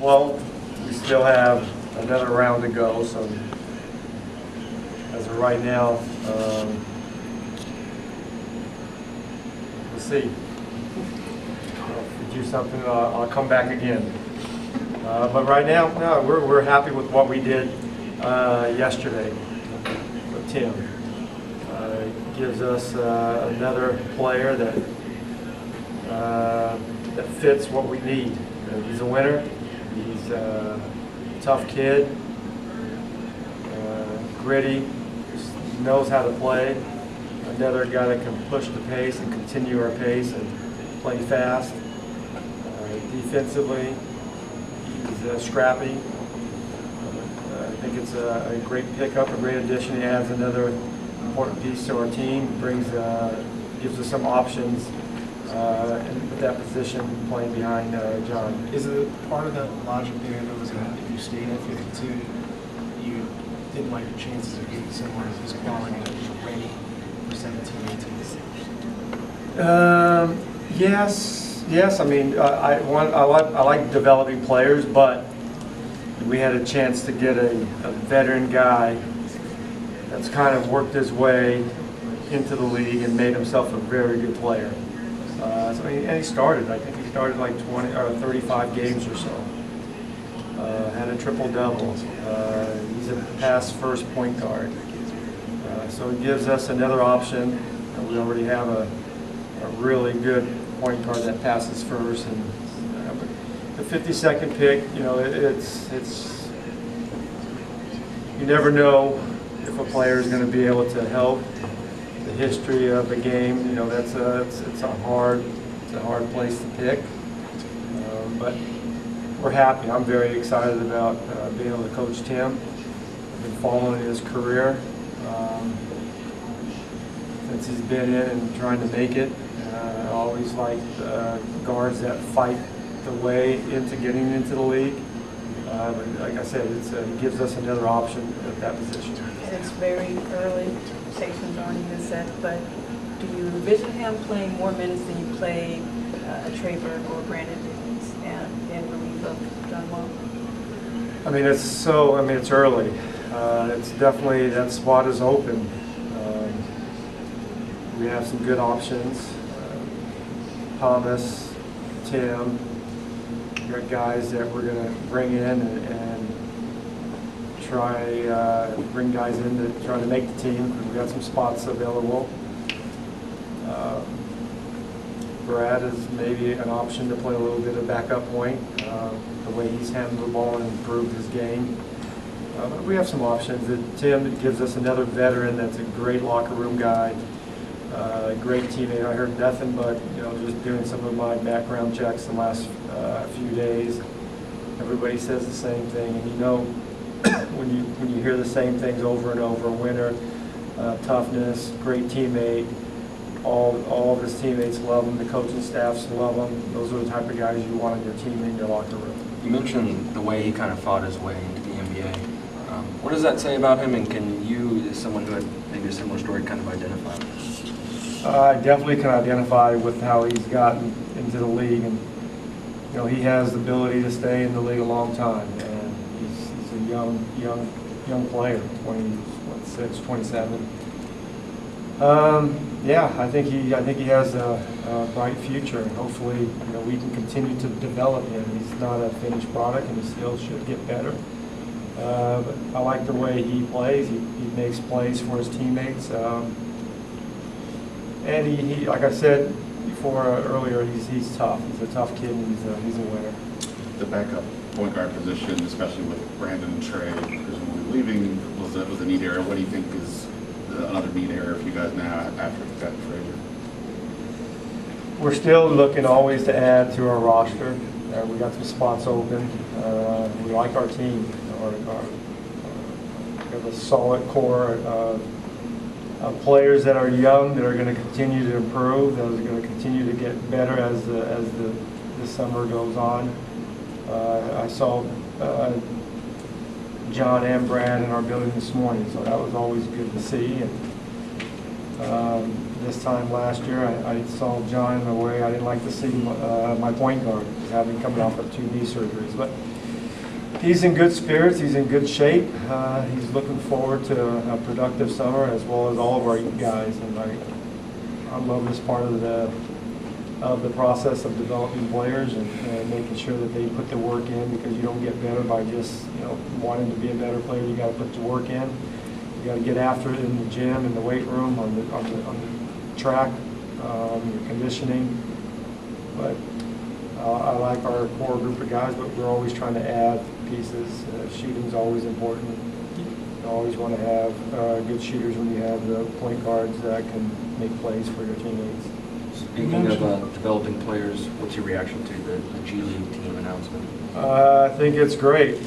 Well, we still have another round to go, so as of right now, we'll see. If we do something, I'll come back again. But right now, no, we're happy with what we did yesterday with Tim. It gives us another player that fits what we need. He's a winner. He's a tough kid, gritty, just knows how to play. Another guy that can push the pace and continue our pace and play fast. Defensively, he's scrappy. I think it's a great pickup, a great addition. He adds another important piece to our team. Gives us some options in that position, playing behind John. Is it part of the logic there that was that if you stayed at 52, you didn't like your chances of getting someone of his quality that was ready for 17, 18? Yes. I mean, I like developing players, but we had a chance to get a veteran guy that's kind of worked his way into the league and made himself a very good player. And he started. I think he started like 20 or 35 games or so. Had a triple-double. He's a pass-first point guard. So it gives us another option. We already have a really good point guard that passes first. And the 52nd pick, you know, it's you never know if a player is going to be able to help. The history of the game, you know, it's a hard place to pick, but we're happy. I'm very excited about being able to coach Tim. I've been following his career since he's been in and trying to make it. I always liked guards that fight the way into getting into the league. But like I said, it gives us another option at that position. It's very early. Conversations aren't even set, but do you envision him playing more minutes than you played a Traver or Brandon Dickens and in relief of John Wall? I mean, it's early. It's definitely, that spot is open. We have some good options. Thomas, Tim, we got guys that we're going to bring in and try bring guys in to try to make the team. We've got some spots available. Brad is maybe an option to play a little bit of backup point. The way he's handled the ball and improved his game. But we have some options. Tim gives us another veteran that's a great locker room guy, great teammate. I heard nothing but, you know, just doing some of my background checks the last few days. Everybody says the same thing, and you know, when you hear the same things over and over, winner, toughness, great teammate. All of his teammates love him. The coaching staffs love him. Those are the type of guys you want in your team in your locker room. You mentioned the way he kind of fought his way into the NBA. What does that say about him, and can you, as someone who had maybe a similar story, kind of identify? I definitely can identify with how he's gotten into the league, and you know, he has the ability to stay in the league a long time, and he's a young player, 26, 27. Yeah, I think he has a bright future, and hopefully, you know, we can continue to develop him. He's not a finished product, and he still should get better. But I like the way he plays. He makes plays for his teammates, and he, like I said before earlier, he's tough. He's a tough kid, and he's a winner. The backup point guard position, especially with Brandon and Trey presumably leaving, was a neat area. What do you think is another neat area for you guys now after you've got Frazier? We're still looking always to add to our roster. We got some spots open. We like our team. We have a solid core of players that are young, that are going to continue to improve, that are going to continue to get better as the summer goes on. I saw John and Brad in our building this morning, so that was always good to see. And this time last year, I saw John in a way I didn't like to see my point guard. having coming off of 2 knee surgeries. But he's in good spirits. He's in good shape. He's looking forward to a productive summer, as well as all of our guys. And I love this part of the process of developing players and making sure that they put the work in, because you don't get better by just wanting to be a better player. You got to put the work in. You got to get after it in the gym, in the weight room, on the track, your conditioning. But I like our core group of guys, but we're always trying to add pieces. Shooting's always important. You always want to have good shooters when you have the point guards that can make plays for your teammates. Speaking of developing players, what's your reaction to the G League team announcement? I think it's great.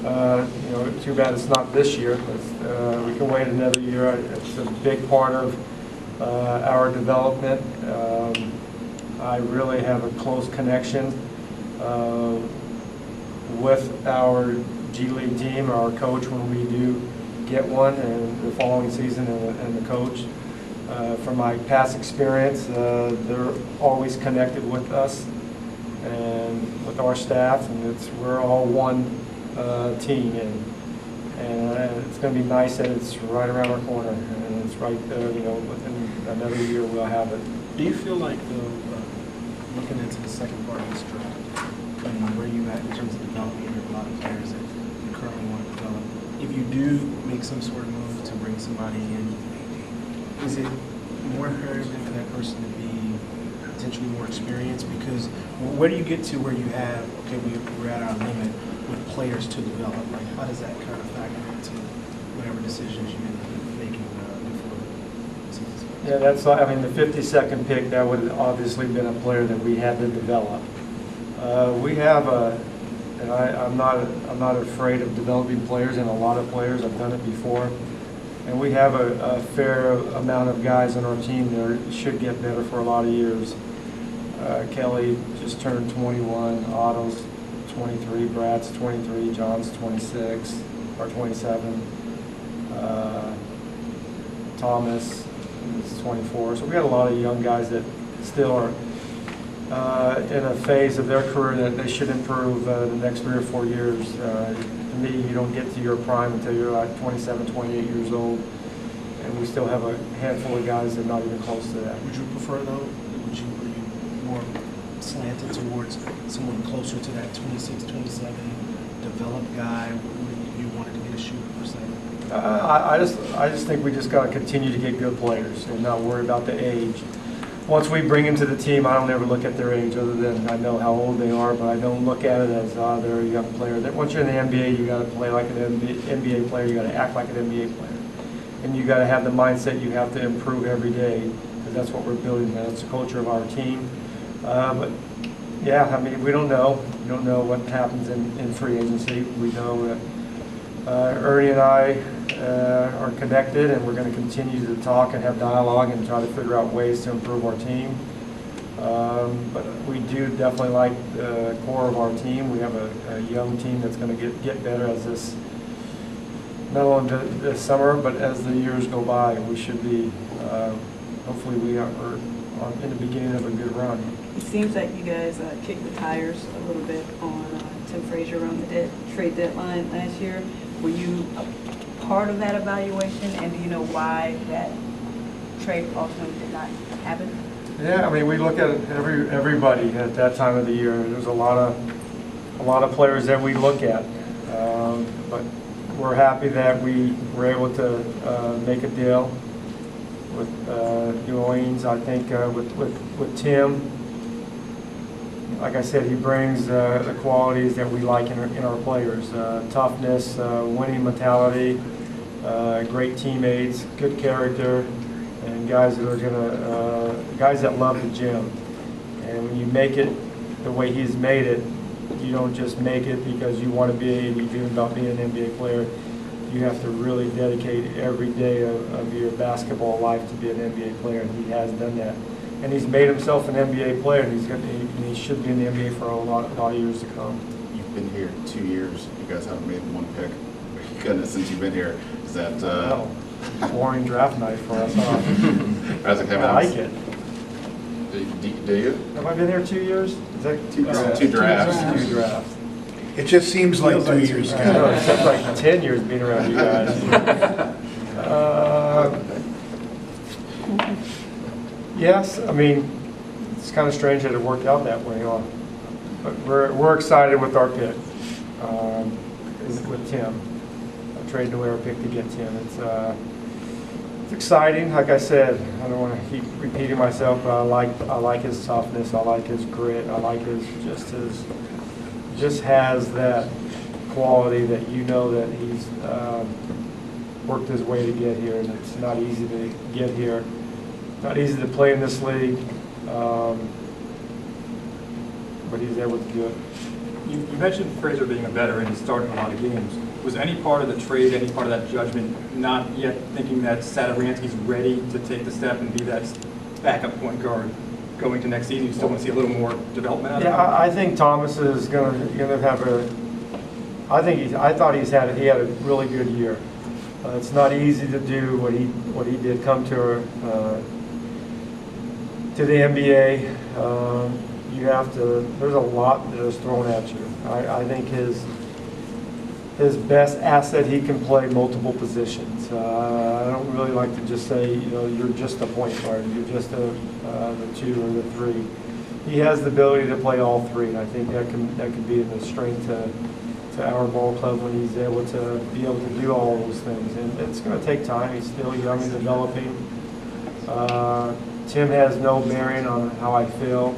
Too bad it's not this year, but we can wait another year. It's a big part of our development. I really have a close connection with our G League team, our coach, when we do get one, and the following season, and the coach. From my past experience, they're always connected with us and with our staff, and we're all one team, and it's going to be nice that it's right around our corner, and it's right there. Within another year we'll have it. Do you feel like, though, looking into the second part of this draft, and where you at in terms of developing a lot of players that you currently want to develop, if you do make some sort of move to bring somebody in, is it more imperative for that person to be potentially more experienced? Because where do you get to where you have, okay, we're at our limit with players to develop? Like, how does that kind of factor into whatever decisions you end up making before the season? Yeah, the 52nd pick, that would have obviously been a player that we had to develop. We have and I'm not afraid of developing players, and a lot of players. I've done it before. And we have a fair amount of guys on our team that should get better for a lot of years. Kelly just turned 21, Otto's 23, Brad's 23, John's 26 or 27, Thomas is 24. So we got a lot of young guys that still are in a phase of their career that they should improve the next 3 or 4 years. To me, you don't get to your prime until you're like 27, 28 years old, and we still have a handful of guys that are not even close to that. Would you prefer, though, were you more slanted towards someone closer to that 26, 27 developed guy? Would you wanted to get a shooter per se? I just think we just got to continue to get good players and not worry about the age. Once we bring them to the team, I don't ever look at their age, other than I know how old they are, but I don't look at it as, they're a young player. Once you're in the NBA, you got to play like an NBA player. You got to act like an NBA player, and you got to have the mindset you have to improve every day, because that's what we're building. That's the culture of our team. But yeah, we don't know. We don't know what happens in free agency. We know that Ernie and I are connected, and we're going to continue to talk and have dialogue and try to figure out ways to improve our team. But we do definitely like the core of our team. We have a young team that's going to get better as this, not only this summer, but as the years go by. We should be, hopefully we are in the beginning of a good run. It seems like you guys kicked the tires a little bit on Tim Frazier on the trade deadline last year. Were you part of that evaluation, and do you know why that trade ultimately did not happen? Yeah, we look at everybody at that time of the year. There's a lot of players that we look at, but we're happy that we were able to make a deal with New Orleans. I think with Tim, like I said, he brings the qualities that we like in our players: toughness, winning mentality, great teammates, good character, and guys that love the gym. And when you make it the way he's made it, you don't just make it because you want to be, you dream about being an NBA player. You have to really dedicate every day of your basketball life to be an NBA player, and he has done that. And he's made himself an NBA player, and he should be in the NBA for a lot of years to come. You've been here 2 years. You guys haven't made one pick. Goodness, since you've been here, is that boring draft night for us? As it came I out. like it. Do you? Have I been here 2 years? Is that Two drafts. Two drafts. It just seems like 2 years I know, ago. it seems like 10 years being around you guys. Yes, I mean, it's kind of strange that it worked out that way, huh? But we're excited with our pick, with Tim. Trading away our pick to get Tim. It's exciting. Like I said, I don't want to keep repeating myself, but I like his toughness. I like his grit. I like his just has that quality that you know that he's worked his way to get here, and it's not easy to get here. Not easy to play in this league, but he's able to do it. You mentioned Frazier being a veteran and starting a lot of games. Was any part of the trade, any part of that judgment, not yet thinking that Satoransky's ready to take the step and be that backup point guard going to next season? You still want to see a little more development out of him? Yeah, I think Thomas is going to have a. I thought he had a really good year. It's not easy to do what he did. Come to the NBA. You have to. There's a lot that is thrown at you. I think his best asset, he can play multiple positions. I don't really like to just say, you're just a point guard, you're just the 2 or the 3. He has the ability to play all 3, and I think that can be the strength to our ball club when he's able to do all those things. And it's going to take time. He's still young and developing. Tim has no bearing on how I feel.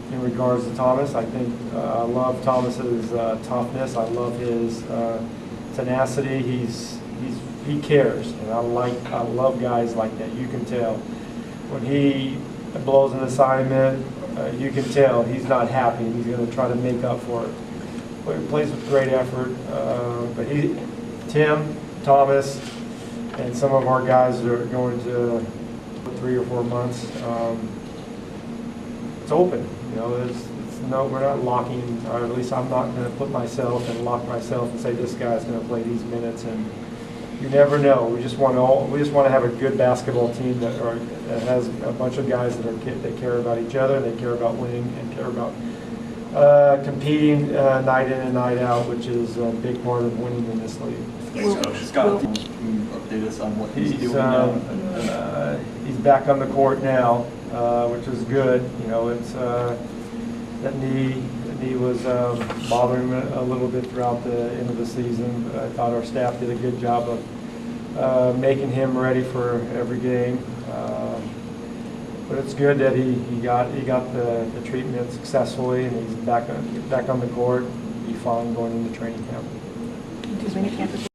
In regards to Thomas, I think I love Thomas's toughness. I love his tenacity. He cares, and I love guys like that. You can tell when he blows an assignment. You can tell he's not happy. He's going to try to make up for it. But he plays with great effort. But Tim, Thomas, and some of our guys are going to 3 or 4 months. It's open. We're not locking, or at least I'm not going to put myself and lock myself and say this guy's going to play these minutes. And you never know. We just want to have a good basketball team that has a bunch of guys that care about each other, and they care about winning, and care about competing night in and night out, which is a big part of winning in this league. Scott, can you update us on what he's doing now? He's back on the court now, which is good. It's that knee was bothering him a little bit throughout the end of the season. But I thought our staff did a good job of making him ready for every game. But it's good that he got the treatment successfully, and he's back on the court. Be fine going into training camp. Do mini camp as